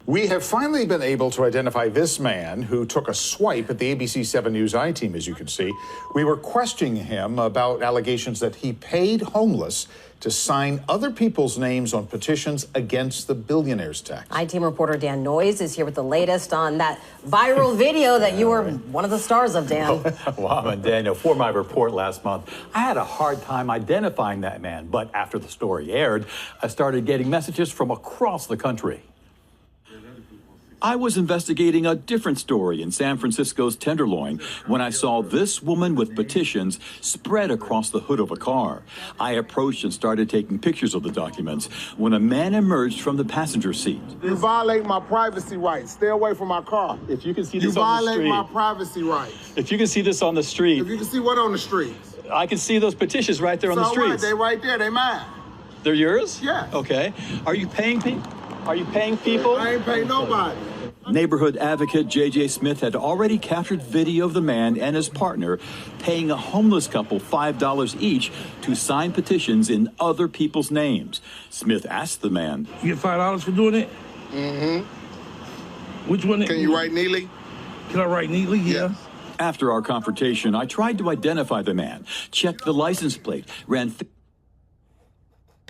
We have finally been able to identify this man who took a swipe at the ABC 7 News I-team, as you can see. We were questioning him about allegations that he paid homeless to sign other people's names on petitions against the billionaire's tax. I-team reporter Dan Noyes is here with the latest on that viral video that you were one of the stars of, Dan. Well, and Daniel, for my report last month, I had a hard time identifying that man. But after the story aired, I started getting messages from across the country. I was investigating a different story in San Francisco's Tenderloin when I saw this woman with petitions spread across the hood of a car. I approached and started taking pictures of the documents when a man emerged from the passenger seat. You violate my privacy rights. Stay away from my car. If you can see this on the street. You violate my privacy rights. If you can see this on the street. If you can see what on the street? I can see those petitions right there on the streets. They right there. They mine. They're yours? Yeah. Okay. Are you paying people? Are you paying people? I ain't paying nobody. Neighborhood advocate J.J. Smith had already captured video of the man and his partner paying a homeless couple $5 each to sign petitions in other people's names. Smith asked the man, "You get $5 for doing it?" Mm-hmm. Which one? Can you write neatly? Can I write neatly? Yeah. After our confrontation, I tried to identify the man, checked the license plate, ran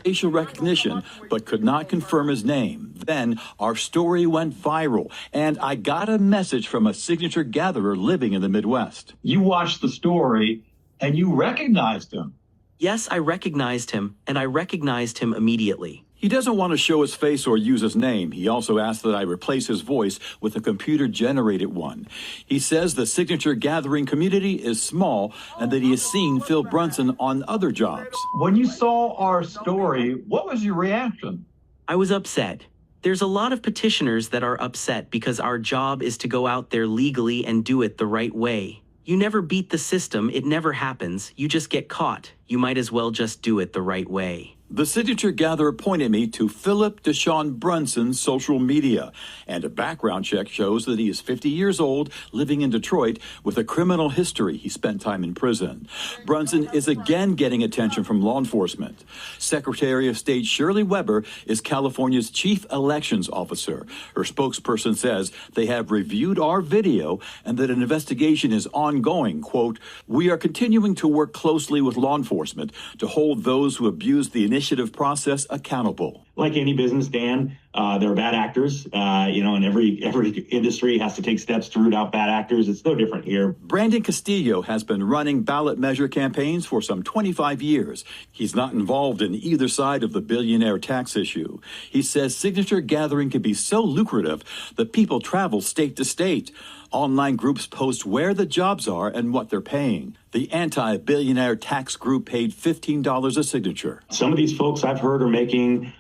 facial recognition, but could not confirm his name. Then our story went viral, and I got a message from a signature gatherer living in the Midwest. You watched the story and you recognized him. Yes, I recognized him, and I recognized him immediately. He doesn't want to show his face or use his name. He also asked that I replace his voice with a computer-generated one. He says the signature gathering community is small and that he has seen Phil Brunson on other jobs. When you saw our story, what was your reaction? I was upset. There's a lot of petitioners that are upset because our job is to go out there legally and do it the right way. You never beat the system. It never happens. You just get caught. You might as well just do it the right way. The signature gatherer pointed me to Philip Deshaun Brunson's social media, and a background check shows that he is 50 years old, living in Detroit, with a criminal history. He spent time in prison. Brunson is again getting attention from law enforcement. Secretary of State Shirley Weber is California's chief elections officer. Her spokesperson says they have reviewed our video and that an investigation is ongoing. Quote, "We are continuing to work closely with law enforcement to hold those who abuse the initiative process accountable." Like any business, Dan, there are bad actors, and every industry has to take steps to root out bad actors. It's no different here. Brandon Castillo has been running ballot measure campaigns for some 25 years. He's not involved in either side of the billionaire tax issue. He says signature gathering can be so lucrative that people travel state to state. Online groups post where the jobs are and what they're paying. The anti-billionaire tax group paid $15 a signature. Some of these folks I've heard are making,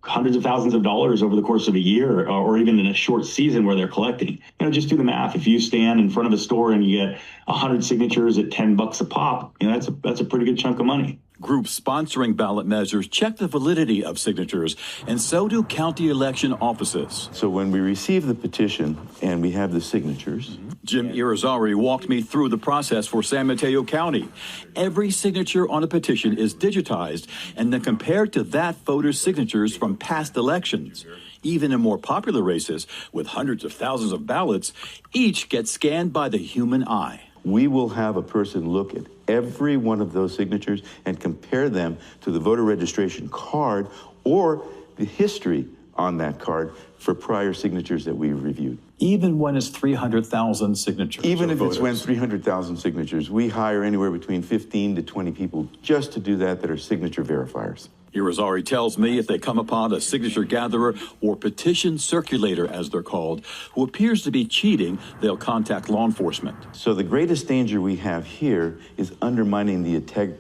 hundreds of thousands of dollars over the course of a year or even in a short season where they're collecting. Just do the math. If you stand in front of a store and you get 100 signatures at $10 a pop, that's a pretty good chunk of money. Groups sponsoring ballot measures check the validity of signatures, and so do county election offices. So when we receive the petition and we have the signatures, Jim Irizarry walked me through the process for San Mateo County. Every signature on a petition is digitized and then compared to that voter's signatures from past elections. Even in more popular races, with hundreds of thousands of ballots, each gets scanned by the human eye. we will have a person look at every one of those signatures and compare them to the voter registration card or the history on that card for prior signatures that we reviewed. Even when it's 300,000 signatures? Even if it's when 300,000 signatures, we hire anywhere between 15 to 20 people just to do that are signature verifiers. Irizarry tells me if they come upon a signature gatherer or petition circulator, as they're called, who appears to be cheating, they'll contact law enforcement. So the greatest danger we have here is undermining the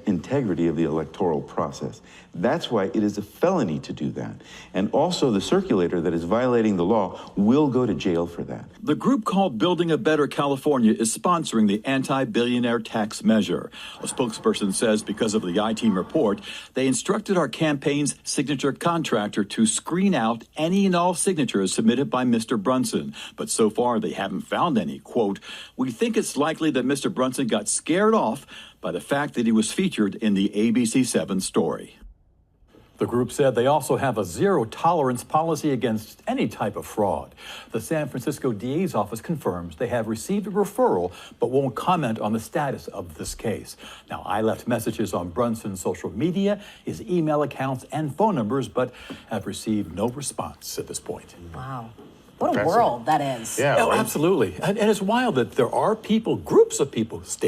integrity of the electoral process. That's why it is a felony to do that. And also the circulator that is violating the law will go to jail for that. The group called Building a Better California is sponsoring the anti-billionaire tax measure. A spokesperson says because of the I-Team report, they instructed our campaign's signature contractor to screen out any and all signatures submitted by Mr. Brunson. But so far, they haven't found any. Quote, "We think it's likely that Mr. Brunson got scared off by the fact that he was featured in the ABC 7 story." The group said they also have a zero-tolerance policy against any type of fraud. The San Francisco DA's office confirms they have received a referral but won't comment on the status of this case. Now, I left messages on Brunson's social media, his email accounts, and phone numbers, but have received no response at this point. Wow. What a world that is. Yeah. Oh, absolutely. And it's wild that there are people, groups of people, state